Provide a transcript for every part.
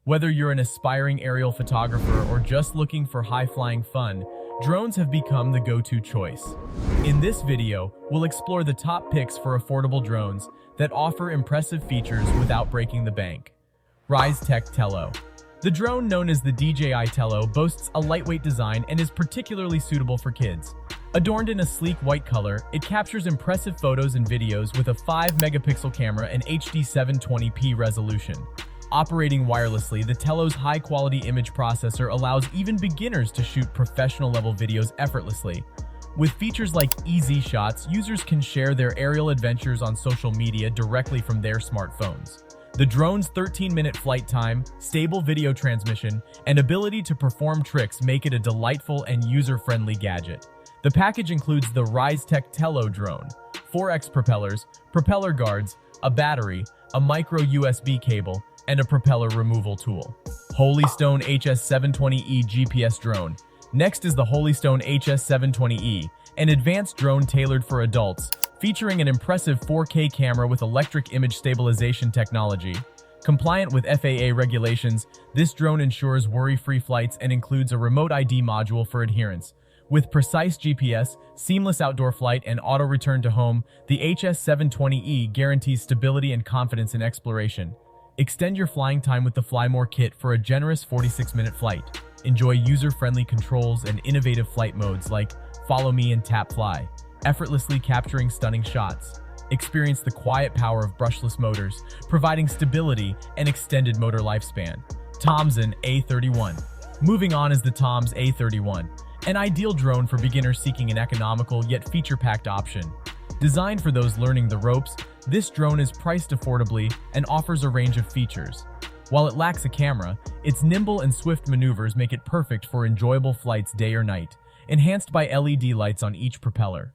Whether you're an aspiring aerial photographer or just looking for high-flying fun, drones have become the go-to choice. In this video, we'll explore the top picks for affordable drones that offer impressive features without breaking the bank. RiseTech Tello. The drone known as the DJI Tello boasts a lightweight design and is particularly suitable for kids. Adorned in a sleek white color, it captures impressive photos and videos with a 5-megapixel camera and HD 720p resolution. Operating wirelessly, the Tello's high-quality image processor allows even beginners to shoot professional-level videos effortlessly. With features like Easy Shots, users can share their aerial adventures on social media directly from their smartphones. The drone's 13-minute flight time, stable video transmission, and ability to perform tricks make it a delightful and user-friendly gadget. The package includes the RiseTech Tello drone, 4X propellers, propeller guards, a battery, a micro USB cable, and a propeller removal tool. Holystone HS720E GPS drone. Next is the Holystone HS720E, an advanced drone tailored for adults, featuring an impressive 4K camera with electric image stabilization technology. Compliant with FAA regulations, this drone ensures worry-free flights and includes a remote ID module for adherence. With precise GPS, seamless outdoor flight, and auto return to home, the HS720E guarantees stability and confidence in exploration. Extend your flying time with the Fly More kit for a generous 46-minute flight. Enjoy user-friendly controls and innovative flight modes like Follow Me and Tap Fly, effortlessly capturing stunning shots. Experience the quiet power of brushless motors, providing stability and extended motor lifespan. Thomson A31. Moving on is the Toms A31, an ideal drone for beginners seeking an economical yet feature-packed option. Designed for those learning the ropes, this drone is priced affordably and offers a range of features. While it lacks a camera, its nimble and swift maneuvers make it perfect for enjoyable flights day or night, enhanced by LED lights on each propeller.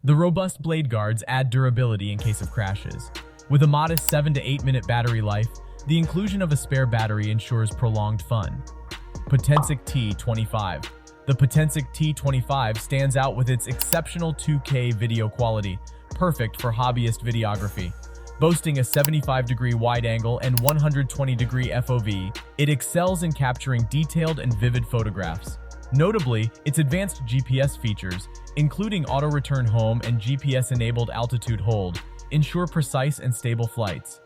The robust blade guards add durability in case of crashes. With a modest 7 to 8 minute battery life, the inclusion of a spare battery ensures prolonged fun. Potensic T25. The Potensic T25 stands out with its exceptional 2K video quality, perfect for hobbyist videography. Boasting a 75-degree wide angle and 120-degree FOV, it excels in capturing detailed and vivid photographs. Notably, its advanced GPS features, including auto-return home and GPS-enabled altitude hold, ensure precise and stable flights.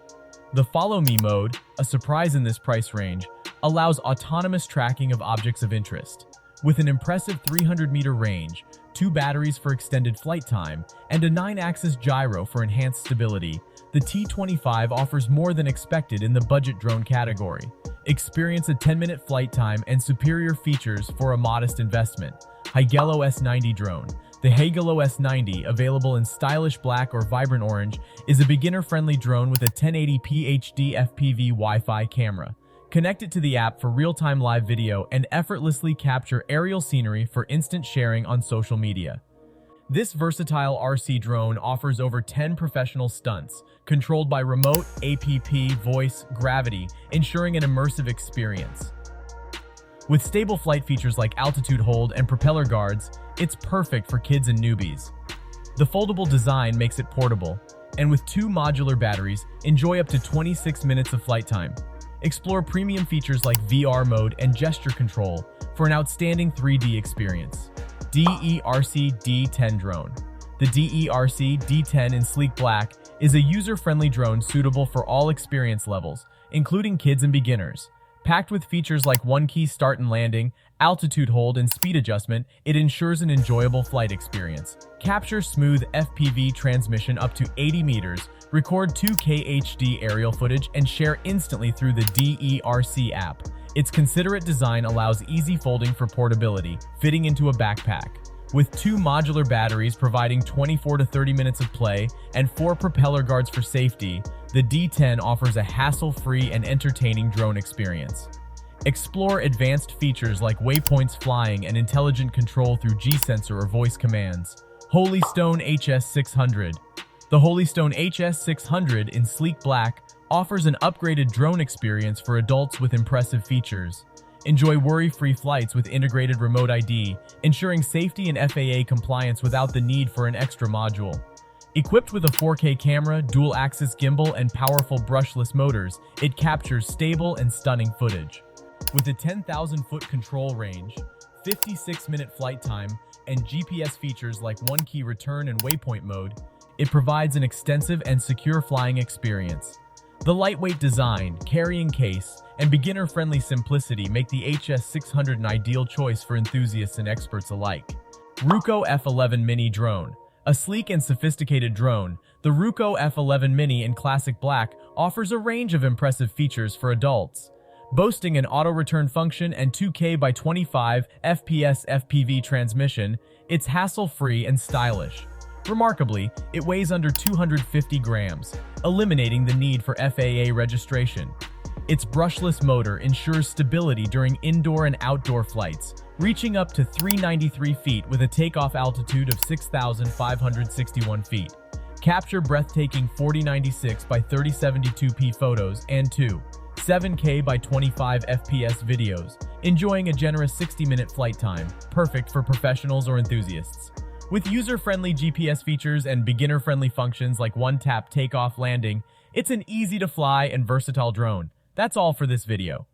The Follow Me mode, a surprise in this price range, allows autonomous tracking of objects of interest. With an impressive 300-meter range, 2 batteries for extended flight time, and a 9-axis gyro for enhanced stability, the T25 offers more than expected in the budget drone category. Experience a 10-minute flight time and superior features for a modest investment. Higelo S90 drone. The Higelo S90, available in stylish black or vibrant orange, is a beginner-friendly drone with a 1080p HD FPV Wi-Fi camera. Connect it to the app for real-time live video and effortlessly capture aerial scenery for instant sharing on social media. This versatile RC drone offers over 10 professional stunts, controlled by remote, APP, voice, gravity, ensuring an immersive experience. With stable flight features like altitude hold and propeller guards, it's perfect for kids and newbies. The foldable design makes it portable, and with 2 modular batteries, enjoy up to 26 minutes of flight time. Explore premium features like VR mode and gesture control for an outstanding 3D experience. DERC D10 drone. The DERC D10 in sleek black is a user-friendly drone suitable for all experience levels, including kids and beginners. Packed with features like one-key start and landing, altitude hold, and speed adjustment, it ensures an enjoyable flight experience. Capture smooth FPV transmission up to 80 meters, record 2K HD aerial footage, and share instantly through the DERC app. Its considerate design allows easy folding for portability, fitting into a backpack. With 2 modular batteries providing 24 to 30 minutes of play and 4 propeller guards for safety, the D10 offers a hassle-free and entertaining drone experience. Explore advanced features like waypoints flying and intelligent control through G-sensor or voice commands. Holystone HS600. The Holystone HS600 in sleek black offers an upgraded drone experience for adults with impressive features. Enjoy worry-free flights with integrated remote ID, ensuring safety and FAA compliance without the need for an extra module. Equipped with a 4K camera, dual-axis gimbal, and powerful brushless motors, it captures stable and stunning footage. With a 10,000-foot control range, 56-minute flight time, and GPS features like one-key return and waypoint mode, it provides an extensive and secure flying experience. The lightweight design, carrying case, and beginner-friendly simplicity make the HS600 an ideal choice for enthusiasts and experts alike. Ruco F11 Mini Drone. A sleek and sophisticated drone, the Ruco F11 Mini in classic black offers a range of impressive features for adults. Boasting an auto-return function and 2K by 25 FPS FPV transmission, it's hassle-free and stylish. Remarkably, it weighs under 250 grams, eliminating the need for FAA registration. Its brushless motor ensures stability during indoor and outdoor flights, reaching up to 393 feet with a takeoff altitude of 6,561 feet. Capture breathtaking 4096 by 3072p photos and 7K by 25 FPS videos, enjoying a generous 60-minute flight time, perfect for professionals or enthusiasts. With user-friendly GPS features and beginner-friendly functions like one-tap takeoff landing, it's an easy-to-fly and versatile drone. That's all for this video.